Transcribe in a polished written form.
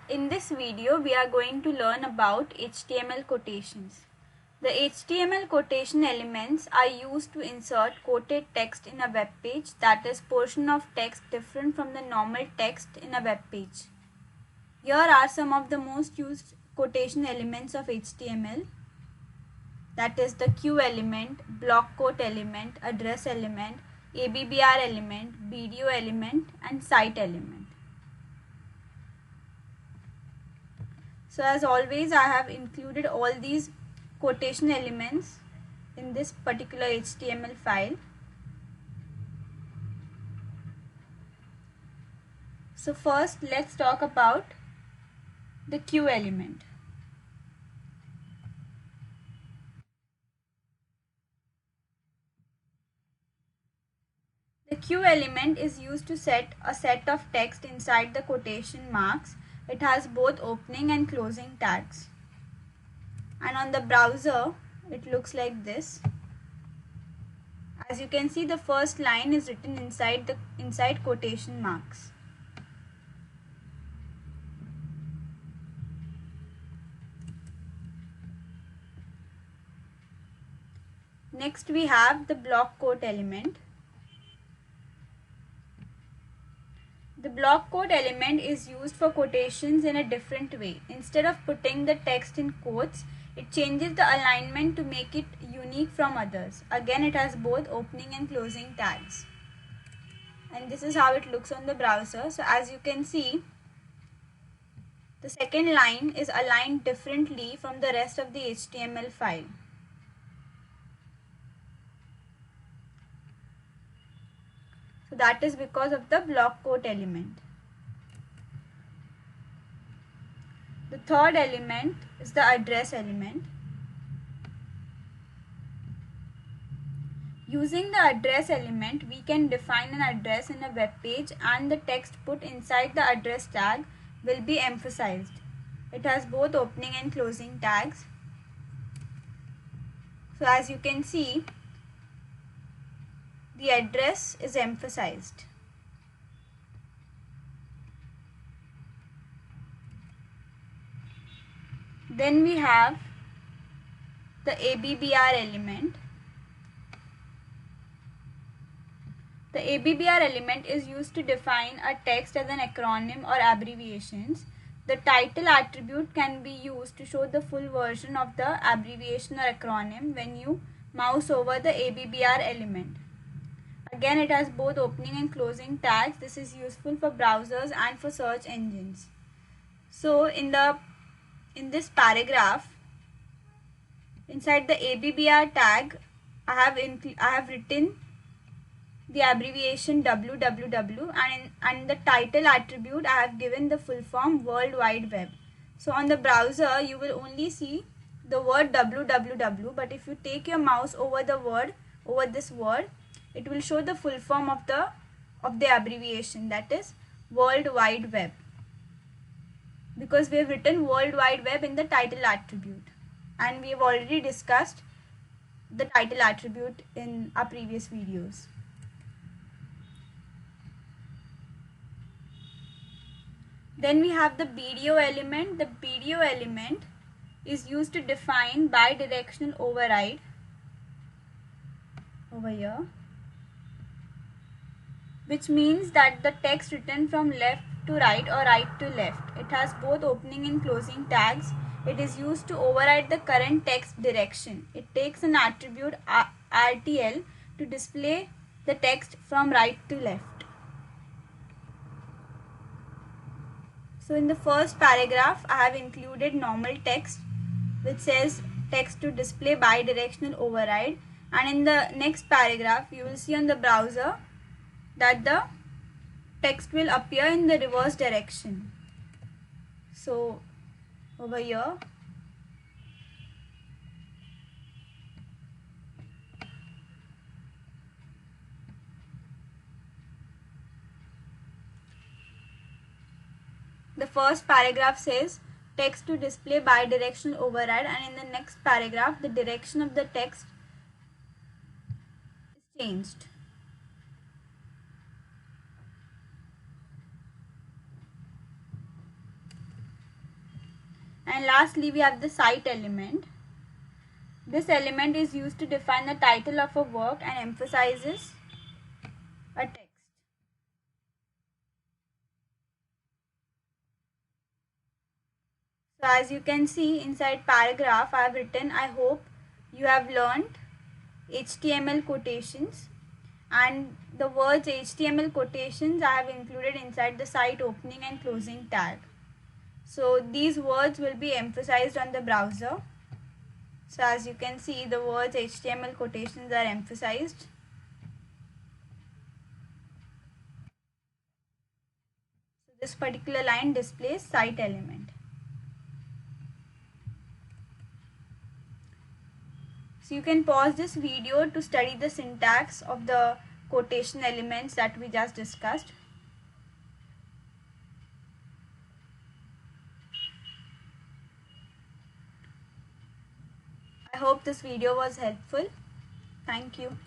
In this video, we are going to learn about HTML quotations. The HTML quotation elements are used to insert quoted text in a web page, that is, portion of text different from the normal text in a web page. Here are some of the most used quotation elements of HTML. That is the Q element, block quote element, address element, ABBR element, video element, and site element. So as always, I have included all these quotation elements in this particular HTML file. So first, let's talk about the Q element. The Q element is used to set a set of text inside the quotation marks. It has both opening and closing tags. And on the browser, it looks like this. As you can see, the first line is written inside quotation marks. Next, we have the block quote element. The block quote element is used for quotations in a different way. Instead of putting the text in quotes, it changes the alignment to make it unique from others. Again, it has both opening and closing tags. And this is how it looks on the browser. So as you can see, the second line is aligned differently from the rest of the HTML file. So that is because of the block quote element. The third element is the address element. Using the address element, we can define an address in a web page and the text put inside the address tag will be emphasized. It has both opening and closing tags. So as you can see, the address is emphasized. Then we have the ABBR element. The ABBR element is used to define a text as an acronym or abbreviations. The title attribute can be used to show the full version of the abbreviation or acronym when you mouse over the ABBR element. Again, it has both opening and closing tags. This is useful for browsers and for search engines. So in this paragraph, inside the ABBR tag, I have written the abbreviation www, and the title attribute I have given the full form World Wide Web. So on the browser, you will only see the word www, but if you take your mouse over this word, it will show the full form of the abbreviation, that is World Wide Web, because we have written World Wide Web in the title attribute, and we have already discussed the title attribute in our previous videos. Then we have the video element. The video element is used to define bidirectional override over here, which means that the text written from left to right or right to left. It has both opening and closing tags. It is used to override the current text direction. It takes an attribute RTL to display the text from right to left. So in the first paragraph, I have included normal text which says text to display bidirectional override, and in the next paragraph you will see on the browser that the text will appear in the reverse direction. So over here, the first paragraph says text to display bidirectional override, and in the next paragraph the direction of the text is changed. And lastly, we have the cite element. This element is used to define the title of a work and emphasizes a text. So as you can see inside paragraph, I have written, I hope you have learned HTML quotations, and the words HTML quotations I have included inside the site opening and closing tag. So these words will be emphasized on the browser. So as you can see, the words HTML quotations are emphasized. So this particular line displays cite element. So you can pause this video to study the syntax of the quotation elements that we just discussed. I hope this video was helpful. Thank you.